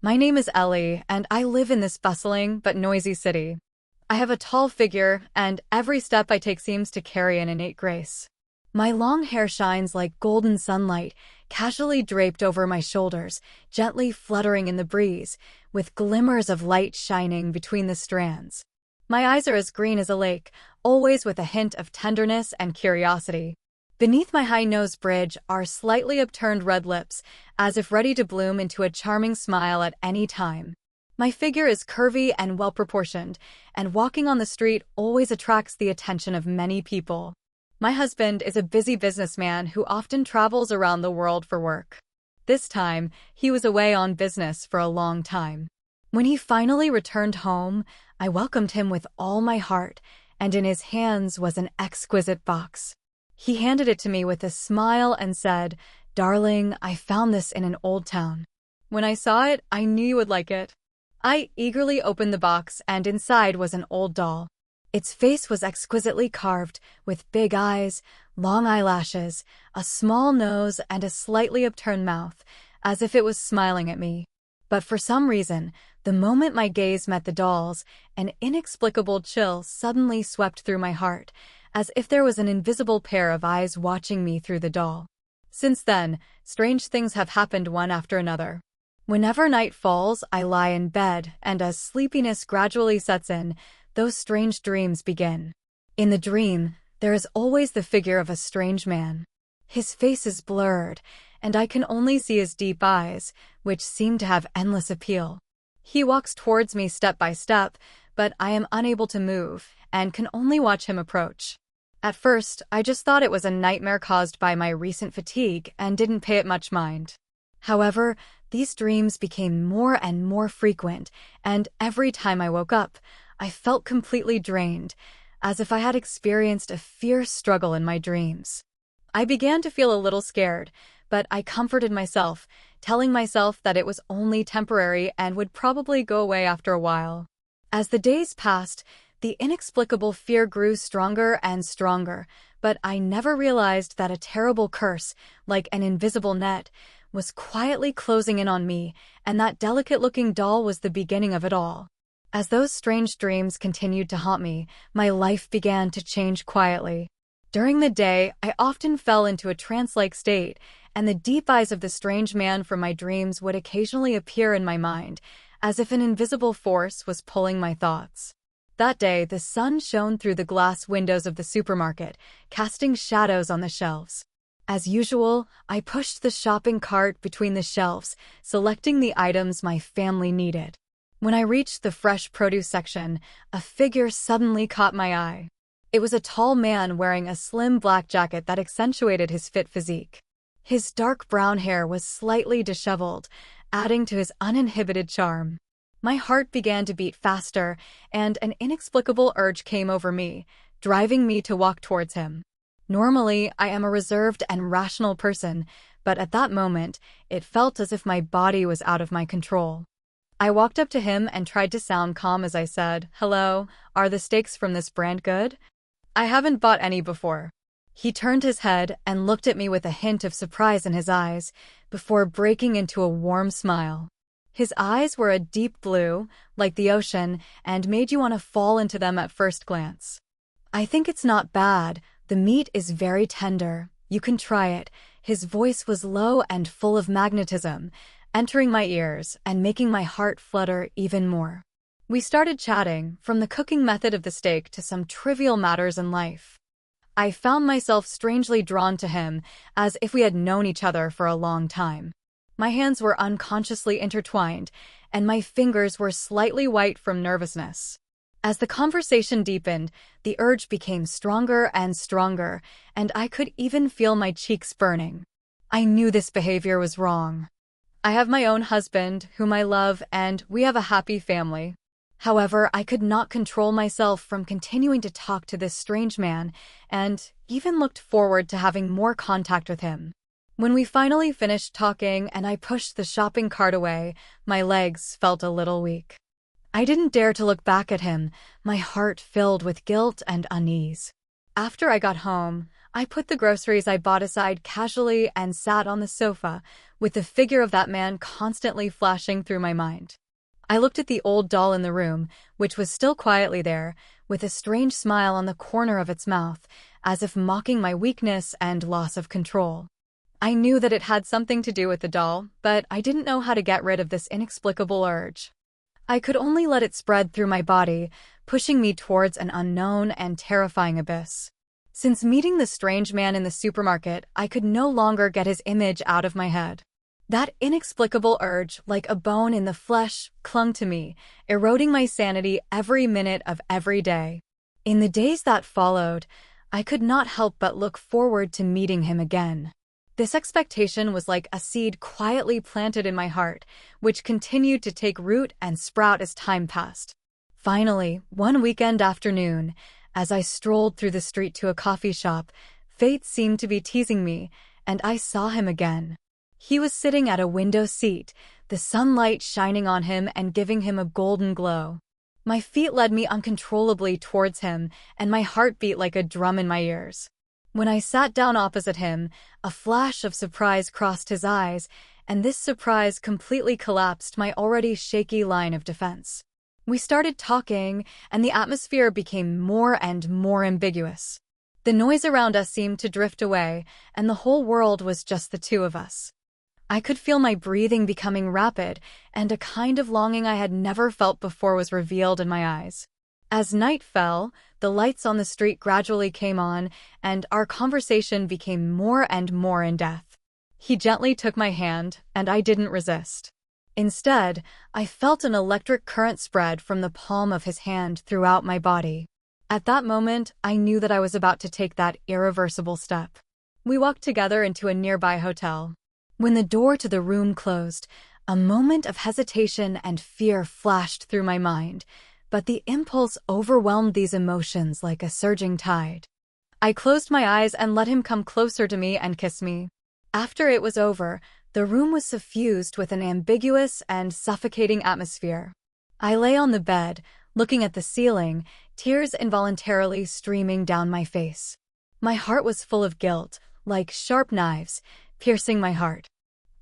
My name is Ellie, and I live in this bustling but noisy city. I have a tall figure, and every step I take seems to carry an innate grace. My long hair shines like golden sunlight, casually draped over my shoulders, gently fluttering in the breeze, with glimmers of light shining between the strands. My eyes are as green as a lake, always with a hint of tenderness and curiosity. Beneath my high nose bridge are slightly upturned red lips, as if ready to bloom into a charming smile at any time. My figure is curvy and well-proportioned, and walking on the street always attracts the attention of many people. My husband is a busy businessman who often travels around the world for work. This time, he was away on business for a long time. When he finally returned home, I welcomed him with all my heart, and in his hands was an exquisite box. He handed it to me with a smile and said, "Darling, I found this in an old town." When I saw it, I knew you would like it. I eagerly opened the box, and inside was an old doll. Its face was exquisitely carved, with big eyes, long eyelashes, a small nose, and a slightly upturned mouth, as if it was smiling at me. But for some reason, the moment my gaze met the doll's, an inexplicable chill suddenly swept through my heart, as if there was an invisible pair of eyes watching me through the doll. Since then, strange things have happened one after another. Whenever night falls, I lie in bed, and as sleepiness gradually sets in, those strange dreams begin. In the dream, there is always the figure of a strange man. His face is blurred, and I can only see his deep eyes, which seem to have endless appeal. He walks towards me step by step, but I am unable to move, and can only watch him approach. At first, I just thought it was a nightmare caused by my recent fatigue and didn't pay it much mind. However, these dreams became more and more frequent, and every time I woke up, I felt completely drained, as if I had experienced a fierce struggle in my dreams. I began to feel a little scared, but I comforted myself, telling myself that it was only temporary and would probably go away after a while. As the days passed, the inexplicable fear grew stronger and stronger, but I never realized that a terrible curse, like an invisible net, was quietly closing in on me, and that delicate-looking doll was the beginning of it all. As those strange dreams continued to haunt me, my life began to change quietly. During the day, I often fell into a trance-like state, and the deep eyes of the strange man from my dreams would occasionally appear in my mind, as if an invisible force was pulling my thoughts. That day, the sun shone through the glass windows of the supermarket, casting shadows on the shelves. As usual, I pushed the shopping cart between the shelves, selecting the items my family needed. When I reached the fresh produce section, a figure suddenly caught my eye. It was a tall man wearing a slim black jacket that accentuated his fit physique. His dark brown hair was slightly disheveled, adding to his uninhibited charm. My heart began to beat faster, and an inexplicable urge came over me, driving me to walk towards him. Normally, I am a reserved and rational person, but at that moment, it felt as if my body was out of my control. I walked up to him and tried to sound calm as I said, "Hello, are the steaks from this brand good? I haven't bought any before." He turned his head and looked at me with a hint of surprise in his eyes, before breaking into a warm smile. His eyes were a deep blue, like the ocean, and made you want to fall into them at first glance. "I think it's not bad. The meat is very tender. You can try it." His voice was low and full of magnetism, entering my ears and making my heart flutter even more. We started chatting, from the cooking method of the steak to some trivial matters in life. I found myself strangely drawn to him, as if we had known each other for a long time. My hands were unconsciously intertwined, and my fingers were slightly white from nervousness. As the conversation deepened, the urge became stronger and stronger, and I could even feel my cheeks burning. I knew this behavior was wrong. I have my own husband, whom I love, and we have a happy family. However, I could not control myself from continuing to talk to this strange man, and even looked forward to having more contact with him. When we finally finished talking and I pushed the shopping cart away, my legs felt a little weak. I didn't dare to look back at him, my heart filled with guilt and unease. After I got home, I put the groceries I bought aside casually and sat on the sofa, with the figure of that man constantly flashing through my mind. I looked at the old doll in the room, which was still quietly there, with a strange smile on the corner of its mouth, as if mocking my weakness and loss of control. I knew that it had something to do with the doll, but I didn't know how to get rid of this inexplicable urge. I could only let it spread through my body, pushing me towards an unknown and terrifying abyss. Since meeting the strange man in the supermarket, I could no longer get his image out of my head. That inexplicable urge, like a bone in the flesh, clung to me, eroding my sanity every minute of every day. In the days that followed, I could not help but look forward to meeting him again. This expectation was like a seed quietly planted in my heart, which continued to take root and sprout as time passed. Finally, one weekend afternoon, as I strolled through the street to a coffee shop, fate seemed to be teasing me, and I saw him again. He was sitting at a window seat, the sunlight shining on him and giving him a golden glow. My feet led me uncontrollably towards him, and my heart beat like a drum in my ears. When I sat down opposite him, a flash of surprise crossed his eyes, and this surprise completely collapsed my already shaky line of defense. We started talking, and the atmosphere became more and more ambiguous. The noise around us seemed to drift away, and the whole world was just the two of us. I could feel my breathing becoming rapid, and a kind of longing I had never felt before was revealed in my eyes. As night fell, the lights on the street gradually came on, and our conversation became more and more in-depth. He gently took my hand, and I didn't resist. Instead, I felt an electric current spread from the palm of his hand throughout my body. At that moment, I knew that I was about to take that irreversible step. We walked together into a nearby hotel. When the door to the room closed, a moment of hesitation and fear flashed through my mind, but the impulse overwhelmed these emotions like a surging tide. I closed my eyes and let him come closer to me and kiss me. After it was over, the room was suffused with an ambiguous and suffocating atmosphere. I lay on the bed, looking at the ceiling, tears involuntarily streaming down my face. My heart was full of guilt, like sharp knives, piercing my heart.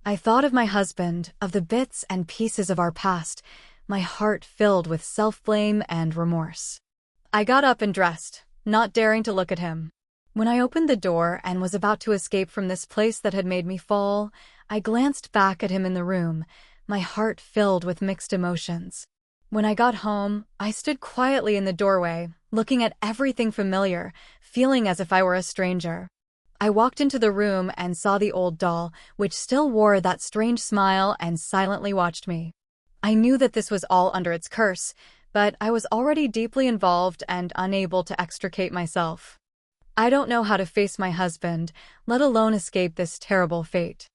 I thought of my husband, of the bits and pieces of our past, my heart filled with self-blame and remorse. I got up and dressed, not daring to look at him. When I opened the door and was about to escape from this place that had made me fall, I glanced back at him in the room, my heart filled with mixed emotions. When I got home, I stood quietly in the doorway, looking at everything familiar, feeling as if I were a stranger. I walked into the room and saw the old doll, which still wore that strange smile and silently watched me. I knew that this was all under its curse, but I was already deeply involved and unable to extricate myself. I don't know how to face my husband, let alone escape this terrible fate.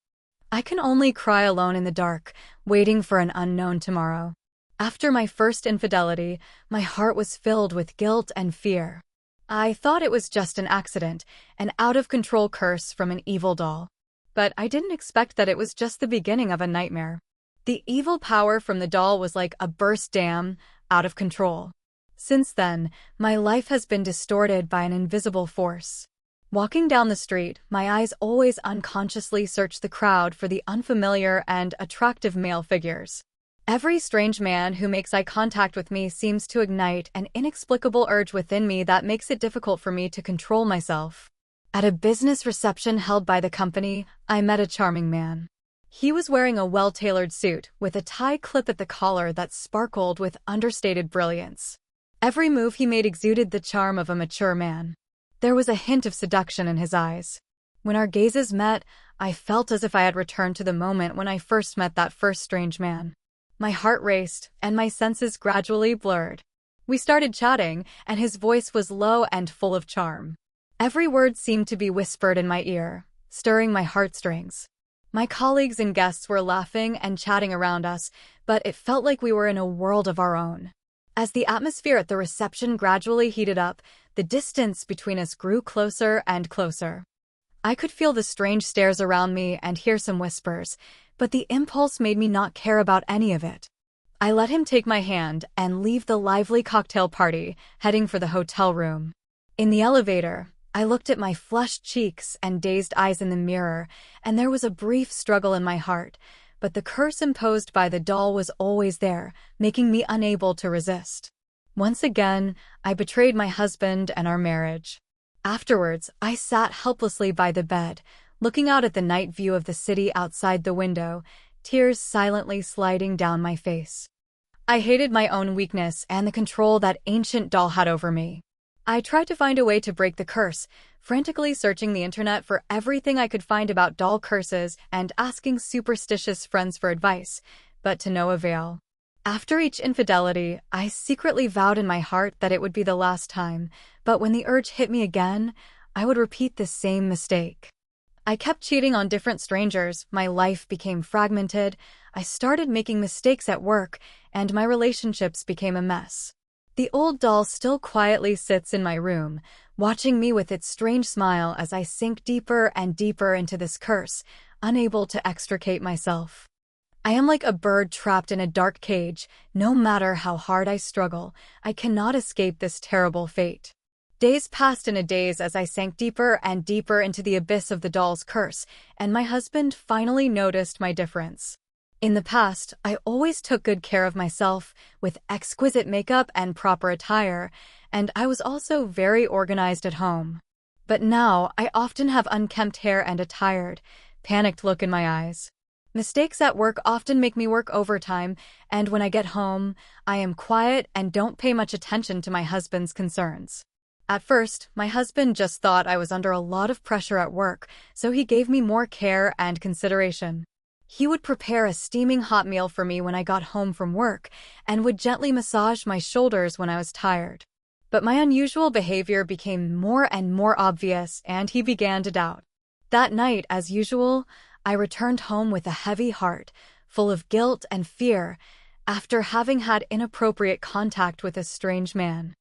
I can only cry alone in the dark, waiting for an unknown tomorrow. After my first infidelity, my heart was filled with guilt and fear. I thought it was just an accident, an out-of-control curse from an evil doll. But I didn't expect that it was just the beginning of a nightmare. The evil power from the doll was like a burst dam, out of control. Since then, my life has been distorted by an invisible force. Walking down the street, my eyes always unconsciously search the crowd for the unfamiliar and attractive male figures. Every strange man who makes eye contact with me seems to ignite an inexplicable urge within me that makes it difficult for me to control myself. At a business reception held by the company, I met a charming man. He was wearing a well-tailored suit with a tie clip at the collar that sparkled with understated brilliance. Every move he made exuded the charm of a mature man. There was a hint of seduction in his eyes. When our gazes met, I felt as if I had returned to the moment when I first met that first strange man. My heart raced, and my senses gradually blurred. We started chatting, and his voice was low and full of charm. Every word seemed to be whispered in my ear, stirring my heartstrings. My colleagues and guests were laughing and chatting around us, but it felt like we were in a world of our own. As the atmosphere at the reception gradually heated up, the distance between us grew closer and closer. I could feel the strange stares around me and hear some whispers, but the impulse made me not care about any of it. I let him take my hand and leave the lively cocktail party, heading for the hotel room. In the elevator, I looked at my flushed cheeks and dazed eyes in the mirror, and there was a brief struggle in my heart, but the curse imposed by the doll was always there, making me unable to resist. Once again, I betrayed my husband and our marriage. Afterwards, I sat helplessly by the bed, looking out at the night view of the city outside the window, tears silently sliding down my face. I hated my own weakness and the control that ancient doll had over me. I tried to find a way to break the curse, frantically searching the internet for everything I could find about doll curses and asking superstitious friends for advice, but to no avail. After each infidelity, I secretly vowed in my heart that it would be the last time, but when the urge hit me again, I would repeat the same mistake. I kept cheating on different strangers, my life became fragmented, I started making mistakes at work, and my relationships became a mess. The old doll still quietly sits in my room, watching me with its strange smile as I sink deeper and deeper into this curse, unable to extricate myself. I am like a bird trapped in a dark cage. No matter how hard I struggle, I cannot escape this terrible fate. Days passed in a daze as I sank deeper and deeper into the abyss of the doll's curse, and my husband finally noticed my difference. In the past, I always took good care of myself, with exquisite makeup and proper attire, and I was also very organized at home. But now, I often have unkempt hair and a tired, panicked look in my eyes. Mistakes at work often make me work overtime, and when I get home, I am quiet and don't pay much attention to my husband's concerns. At first, my husband just thought I was under a lot of pressure at work, so he gave me more care and consideration. He would prepare a steaming hot meal for me when I got home from work, and would gently massage my shoulders when I was tired. But my unusual behavior became more and more obvious, and he began to doubt. That night, as usual, I returned home with a heavy heart, full of guilt and fear, after having had inappropriate contact with a strange man.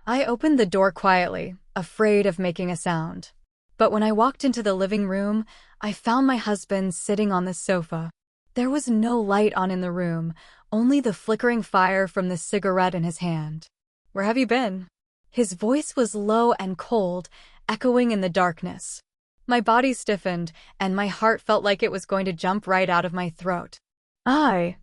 I opened the door quietly, afraid of making a sound. But when I walked into the living room, I found my husband sitting on the sofa. There was no light on in the room, only the flickering fire from the cigarette in his hand. "Where have you been?" His voice was low and cold, echoing in the darkness. My body stiffened, and my heart felt like it was going to jump right out of my throat. I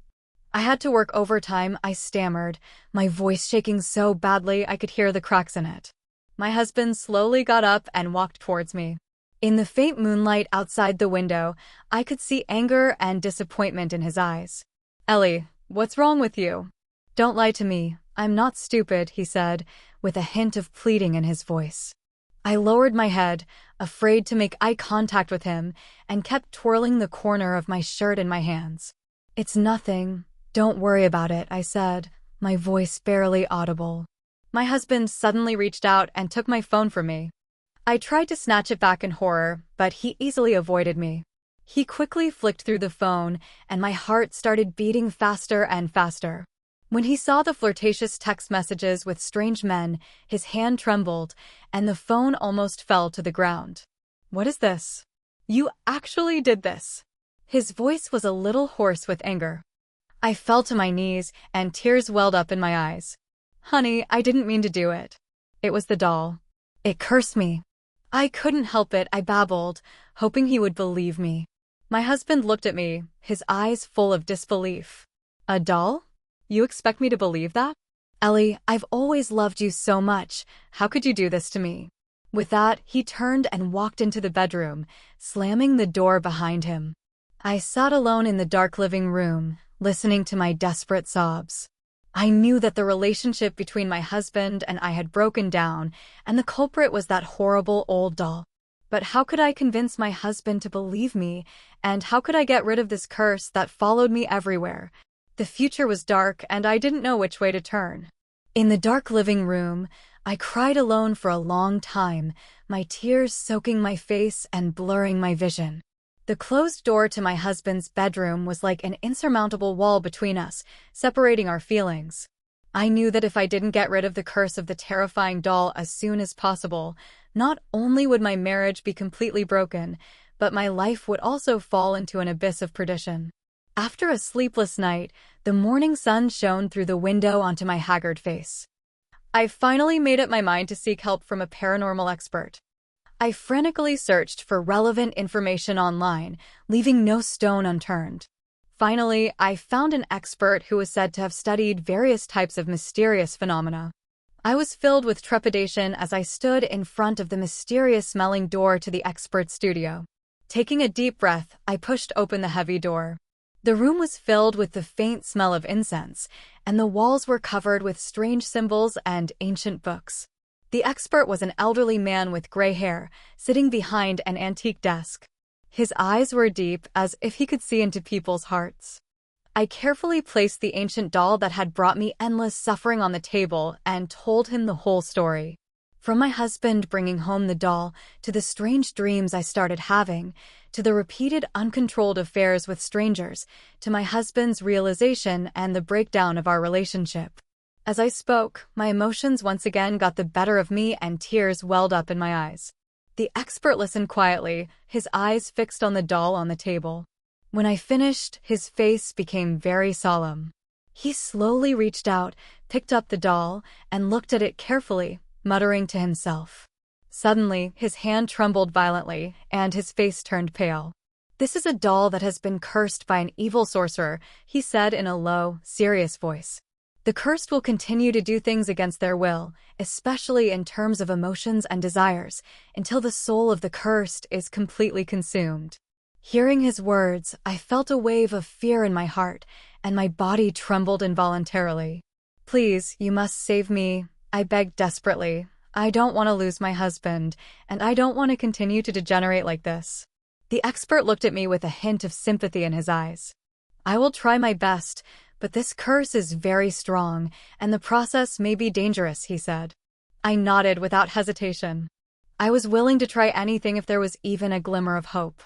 had to work overtime, I stammered, my voice shaking so badly I could hear the cracks in it. My husband slowly got up and walked towards me. In the faint moonlight outside the window, I could see anger and disappointment in his eyes. "Ellie, what's wrong with you?" "Don't lie to me, I'm not stupid," he said, with a hint of pleading in his voice. I lowered my head, afraid to make eye contact with him, and kept twirling the corner of my shirt in my hands. "It's nothing. Don't worry about it," I said, my voice barely audible. My husband suddenly reached out and took my phone from me. I tried to snatch it back in horror, but he easily avoided me. He quickly flicked through the phone, and my heart started beating faster and faster. When he saw the flirtatious text messages with strange men, his hand trembled, and the phone almost fell to the ground. "What is this? You actually did this?" His voice was a little hoarse with anger. I fell to my knees, and tears welled up in my eyes. "Honey, I didn't mean to do it. It was the doll. It cursed me." I couldn't help it, I babbled, hoping he would believe me. My husband looked at me, his eyes full of disbelief. "A doll? You expect me to believe that? Ellie, I've always loved you so much. How could you do this to me?" With that, he turned and walked into the bedroom, slamming the door behind him. I sat alone in the dark living room, listening to my desperate sobs. I knew that the relationship between my husband and I had broken down, and the culprit was that horrible old doll. But how could I convince my husband to believe me, and how could I get rid of this curse that followed me everywhere? The future was dark, and I didn't know which way to turn. In the dark living room, I cried alone for a long time, my tears soaking my face and blurring my vision. The closed door to my husband's bedroom was like an insurmountable wall between us, separating our feelings. I knew that if I didn't get rid of the curse of the terrifying doll as soon as possible, not only would my marriage be completely broken, but my life would also fall into an abyss of perdition. After a sleepless night, the morning sun shone through the window onto my haggard face. I finally made up my mind to seek help from a paranormal expert. I frantically searched for relevant information online, leaving no stone unturned. Finally, I found an expert who was said to have studied various types of mysterious phenomena. I was filled with trepidation as I stood in front of the mysterious-smelling door to the expert's studio. Taking a deep breath, I pushed open the heavy door. The room was filled with the faint smell of incense, and the walls were covered with strange symbols and ancient books. The expert was an elderly man with gray hair, sitting behind an antique desk. His eyes were deep, as if he could see into people's hearts. I carefully placed the ancient doll that had brought me endless suffering on the table and told him the whole story. From my husband bringing home the doll, to the strange dreams I started having, to the repeated uncontrolled affairs with strangers, to my husband's realization and the breakdown of our relationship. As I spoke, my emotions once again got the better of me and tears welled up in my eyes. The expert listened quietly, his eyes fixed on the doll on the table. When I finished, his face became very solemn. He slowly reached out, picked up the doll, and looked at it carefully, muttering to himself. Suddenly, his hand trembled violently, and his face turned pale. "This is a doll that has been cursed by an evil sorcerer," he said in a low, serious voice. "The cursed will continue to do things against their will, especially in terms of emotions and desires, until the soul of the cursed is completely consumed." Hearing his words, I felt a wave of fear in my heart, and my body trembled involuntarily. "Please, you must save me," I begged desperately. "I don't want to lose my husband, and I don't want to continue to degenerate like this." The expert looked at me with a hint of sympathy in his eyes. "I will try my best, but this curse is very strong, and the process may be dangerous," he said. I nodded without hesitation. I was willing to try anything if there was even a glimmer of hope.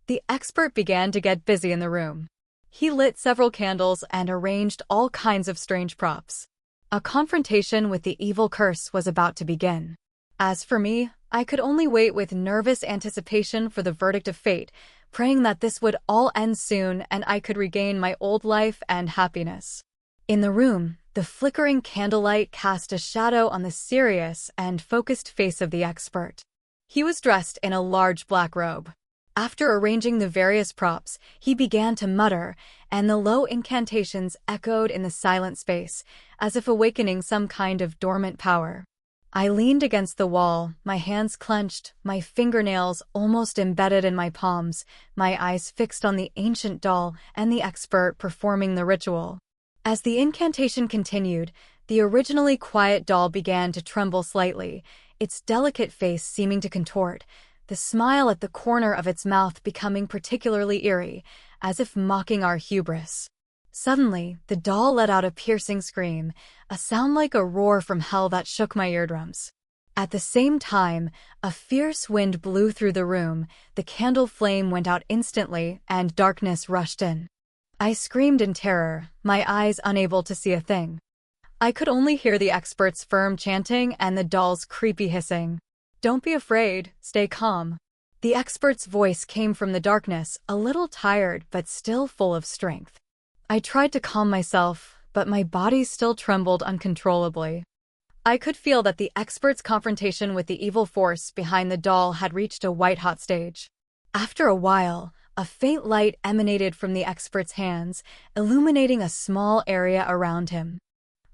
The expert began to get busy in the room. He lit several candles and arranged all kinds of strange props. A confrontation with the evil curse was about to begin. As for me, I could only wait with nervous anticipation for the verdict of fate, praying that this would all end soon and I could regain my old life and happiness. In the room, the flickering candlelight cast a shadow on the serious and focused face of the expert. He was dressed in a large black robe. After arranging the various props, he began to mutter, and the low incantations echoed in the silent space, as if awakening some kind of dormant power. I leaned against the wall, my hands clenched, my fingernails almost embedded in my palms, my eyes fixed on the ancient doll and the expert performing the ritual. As the incantation continued, the originally quiet doll began to tremble slightly, its delicate face seeming to contort, the smile at the corner of its mouth becoming particularly eerie, as if mocking our hubris. Suddenly, the doll let out a piercing scream, a sound like a roar from hell that shook my eardrums. At the same time, a fierce wind blew through the room, the candle flame went out instantly, and darkness rushed in. I screamed in terror, my eyes unable to see a thing. I could only hear the expert's firm chanting and the doll's creepy hissing. "Don't be afraid, stay calm." The expert's voice came from the darkness, a little tired but still full of strength. I tried to calm myself, but my body still trembled uncontrollably. I could feel that the expert's confrontation with the evil force behind the doll had reached a white-hot stage. After a while, a faint light emanated from the expert's hands, illuminating a small area around him.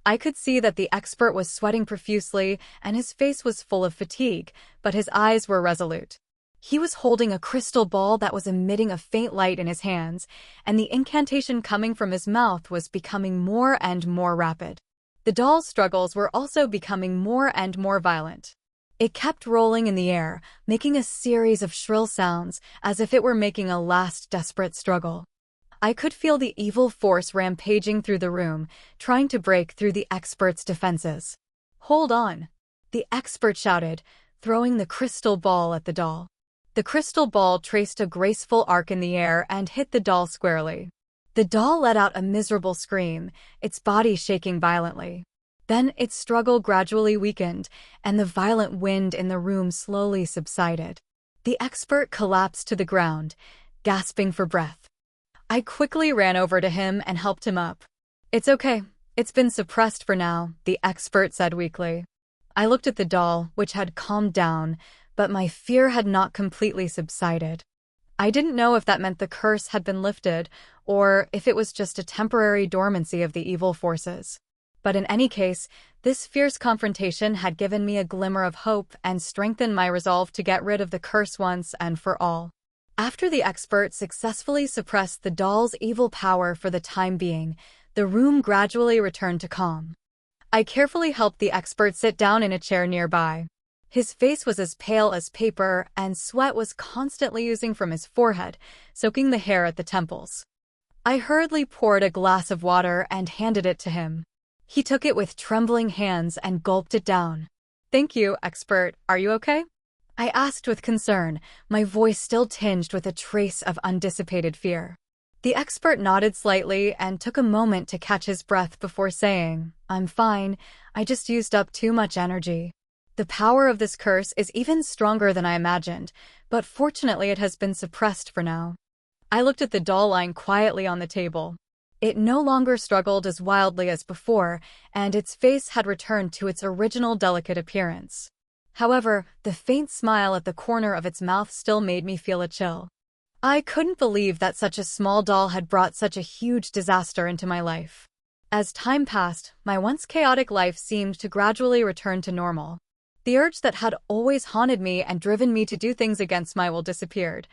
I could see that the expert was sweating profusely and his face was full of fatigue, but his eyes were resolute. He was holding a crystal ball that was emitting a faint light in his hands, and the incantation coming from his mouth was becoming more and more rapid. The doll's struggles were also becoming more and more violent. It kept rolling in the air, making a series of shrill sounds, as if it were making a last desperate struggle. I could feel the evil force rampaging through the room, trying to break through the expert's defenses. "Hold on!" the expert shouted, throwing the crystal ball at the doll. The crystal ball traced a graceful arc in the air and hit the doll squarely. The doll let out a miserable scream, its body shaking violently. Then its struggle gradually weakened, and the violent wind in the room slowly subsided. The expert collapsed to the ground, gasping for breath. I quickly ran over to him and helped him up. "It's okay. It's been suppressed for now," the expert said weakly. I looked at the doll, which had calmed down, but my fear had not completely subsided. I didn't know if that meant the curse had been lifted, or if it was just a temporary dormancy of the evil forces. But in any case, this fierce confrontation had given me a glimmer of hope and strengthened my resolve to get rid of the curse once and for all. After the expert successfully suppressed the doll's evil power for the time being, the room gradually returned to calm. I carefully helped the expert sit down in a chair nearby. His face was as pale as paper, and sweat was constantly oozing from his forehead, soaking the hair at the temples. I hurriedly poured a glass of water and handed it to him. He took it with trembling hands and gulped it down. "Thank you, expert. Are you okay?" I asked with concern, my voice still tinged with a trace of undissipated fear. The expert nodded slightly and took a moment to catch his breath before saying, "I'm fine. I just used up too much energy. The power of this curse is even stronger than I imagined, but fortunately it has been suppressed for now." I looked at the doll lying quietly on the table. It no longer struggled as wildly as before, and its face had returned to its original delicate appearance. However, the faint smile at the corner of its mouth still made me feel a chill. I couldn't believe that such a small doll had brought such a huge disaster into my life. As time passed, my once chaotic life seemed to gradually return to normal. The urge that had always haunted me and driven me to do things against my will disappeared.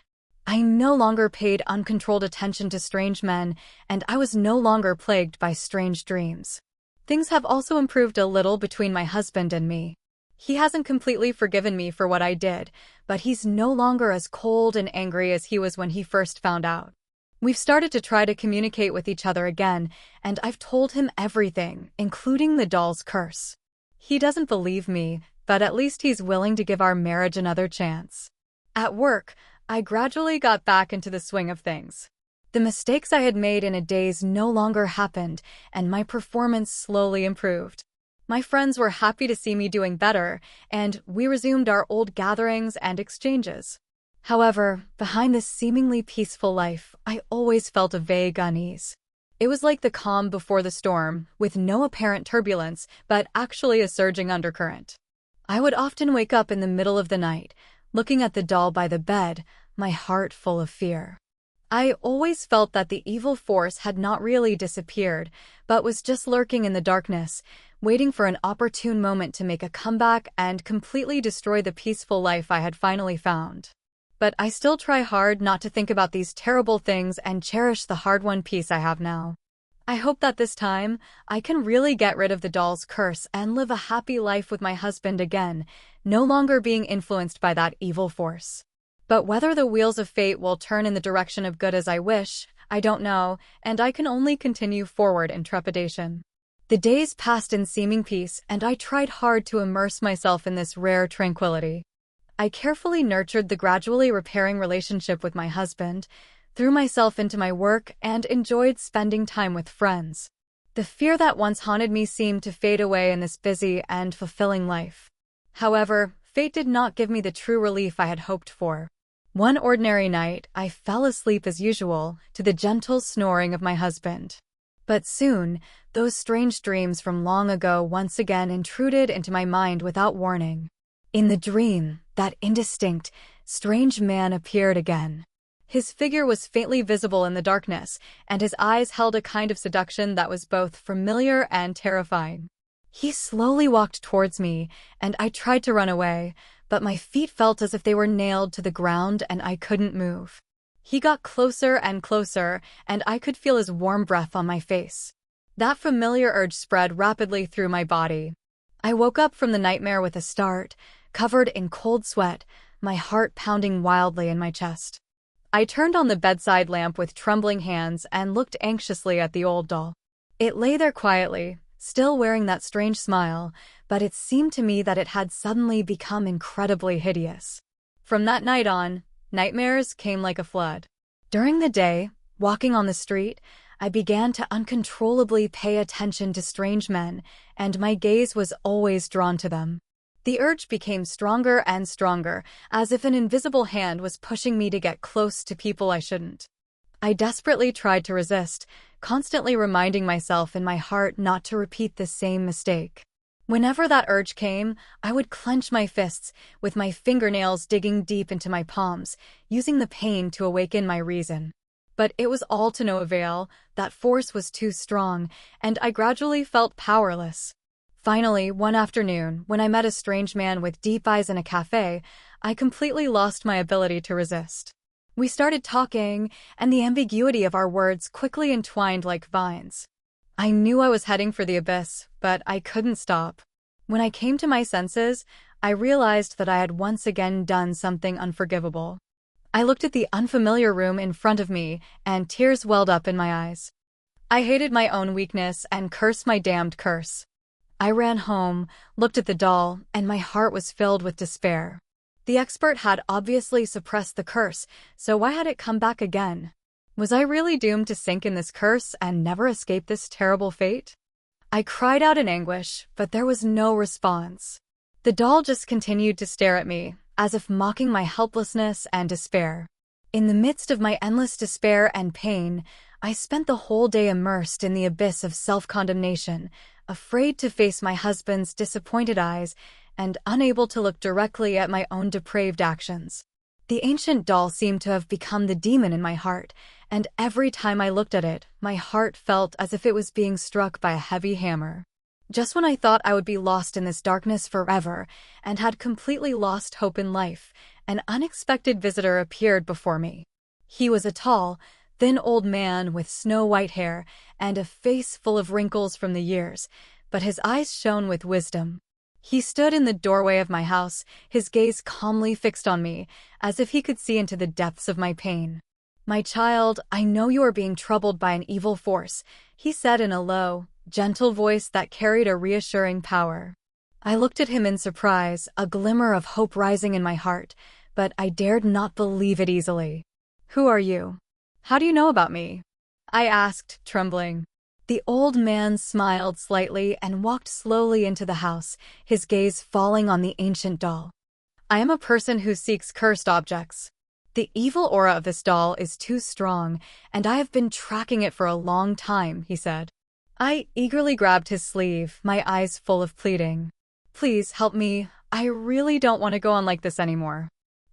I no longer paid uncontrolled attention to strange men, and I was no longer plagued by strange dreams. Things have also improved a little between my husband and me. He hasn't completely forgiven me for what I did, but he's no longer as cold and angry as he was when he first found out. We've started to try to communicate with each other again, and I've told him everything, including the doll's curse. He doesn't believe me, but at least he's willing to give our marriage another chance. At work, I gradually got back into the swing of things. The mistakes I had made in a daze no longer happened, and my performance slowly improved. My friends were happy to see me doing better, and we resumed our old gatherings and exchanges. However, behind this seemingly peaceful life, I always felt a vague unease. It was like the calm before the storm, with no apparent turbulence, but actually a surging undercurrent. I would often wake up in the middle of the night, looking at the doll by the bed, my heart full of fear. I always felt that the evil force had not really disappeared, but was just lurking in the darkness, waiting for an opportune moment to make a comeback and completely destroy the peaceful life I had finally found. But I still try hard not to think about these terrible things and cherish the hard-won peace I have now. I hope that this time, I can really get rid of the doll's curse and live a happy life with my husband again, no longer being influenced by that evil force. But whether the wheels of fate will turn in the direction of good as I wish, I don't know, and I can only continue forward in trepidation. The days passed in seeming peace, and I tried hard to immerse myself in this rare tranquility. I carefully nurtured the gradually repairing relationship with my husband, threw myself into my work, and enjoyed spending time with friends. The fear that once haunted me seemed to fade away in this busy and fulfilling life. However, fate did not give me the true relief I had hoped for. One ordinary night, I fell asleep as usual, to the gentle snoring of my husband. But soon, those strange dreams from long ago once again intruded into my mind without warning. In the dream, that indistinct, strange man appeared again. His figure was faintly visible in the darkness, and his eyes held a kind of seduction that was both familiar and terrifying. He slowly walked towards me, and I tried to run away, but my feet felt as if they were nailed to the ground and I couldn't move. He got closer and closer, and I could feel his warm breath on my face. That familiar urge spread rapidly through my body. I woke up from the nightmare with a start, covered in cold sweat, my heart pounding wildly in my chest. I turned on the bedside lamp with trembling hands and looked anxiously at the old doll. It lay there quietly, still wearing that strange smile, but it seemed to me that it had suddenly become incredibly hideous. From that night on, nightmares came like a flood. During the day, walking on the street, I began to uncontrollably pay attention to strange men, and my gaze was always drawn to them. The urge became stronger and stronger, as if an invisible hand was pushing me to get close to people I shouldn't. I desperately tried to resist, constantly reminding myself in my heart not to repeat the same mistake. Whenever that urge came, I would clench my fists, with my fingernails digging deep into my palms, using the pain to awaken my reason. But it was all to no avail. That force was too strong, and I gradually felt powerless. Finally, one afternoon, when I met a strange man with deep eyes in a cafe, I completely lost my ability to resist. We started talking, and the ambiguity of our words quickly entwined like vines. I knew I was heading for the abyss, but I couldn't stop. When I came to my senses, I realized that I had once again done something unforgivable. I looked at the unfamiliar room in front of me, and tears welled up in my eyes. I hated my own weakness and cursed my damned curse. I ran home, looked at the doll, and my heart was filled with despair. The expert had obviously suppressed the curse, so why had it come back again? Was I really doomed to sink in this curse and never escape this terrible fate? I cried out in anguish, but there was no response. The doll just continued to stare at me, as if mocking my helplessness and despair. In the midst of my endless despair and pain, I spent the whole day immersed in the abyss of self-condemnation, afraid to face my husband's disappointed eyes and unable to look directly at my own depraved actions. The ancient doll seemed to have become the demon in my heart, and every time I looked at it, my heart felt as if it was being struck by a heavy hammer. Just when I thought I would be lost in this darkness forever and had completely lost hope in life, an unexpected visitor appeared before me. He was a tall, thin old man with snow-white hair and a face full of wrinkles from the years, but his eyes shone with wisdom. He stood in the doorway of my house, his gaze calmly fixed on me, as if he could see into the depths of my pain. "My child, I know you are being troubled by an evil force," he said in a low, gentle voice that carried a reassuring power. I looked at him in surprise, a glimmer of hope rising in my heart, but I dared not believe it easily. "Who are you? How do you know about me?" I asked, trembling. The old man smiled slightly and walked slowly into the house, his gaze falling on the ancient doll. "I am a person who seeks cursed objects. The evil aura of this doll is too strong, and I have been tracking it for a long time," he said. I eagerly grabbed his sleeve, my eyes full of pleading. "Please help me. I really don't want to go on like this anymore.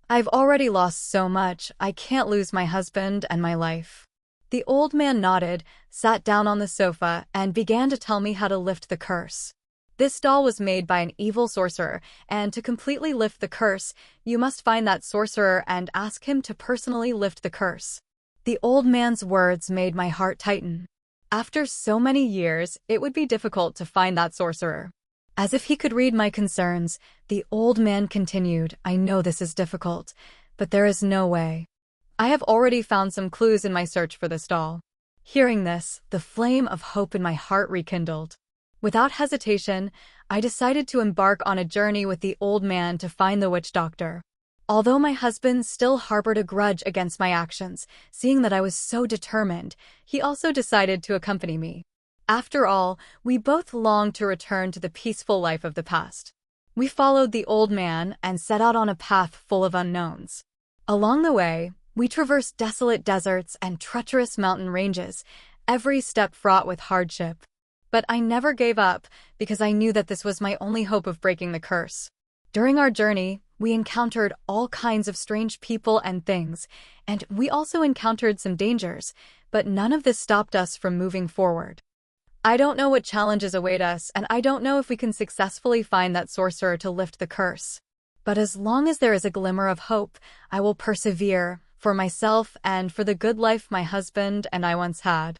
I've already lost so much, I can't lose my husband and my life." The old man nodded, sat down on the sofa, and began to tell me how to lift the curse. This doll was made by an evil sorcerer, and to completely lift the curse, you must find that sorcerer and ask him to personally lift the curse. The old man's words made my heart tighten. After so many years, it would be difficult to find that sorcerer. As if he could read my concerns, the old man continued, "I know this is difficult, but there is no way. I have already found some clues in my search for this doll." Hearing this, the flame of hope in my heart rekindled. Without hesitation, I decided to embark on a journey with the old man to find the witch doctor. Although my husband still harbored a grudge against my actions, seeing that I was so determined, he also decided to accompany me. After all, we both longed to return to the peaceful life of the past. We followed the old man and set out on a path full of unknowns. Along the way, we traversed desolate deserts and treacherous mountain ranges, every step fraught with hardship. But I never gave up, because I knew that this was my only hope of breaking the curse. During our journey, we encountered all kinds of strange people and things, and we also encountered some dangers, but none of this stopped us from moving forward. I don't know what challenges await us, and I don't know if we can successfully find that sorcerer to lift the curse. But as long as there is a glimmer of hope, I will persevere, for myself and for the good life my husband and I once had.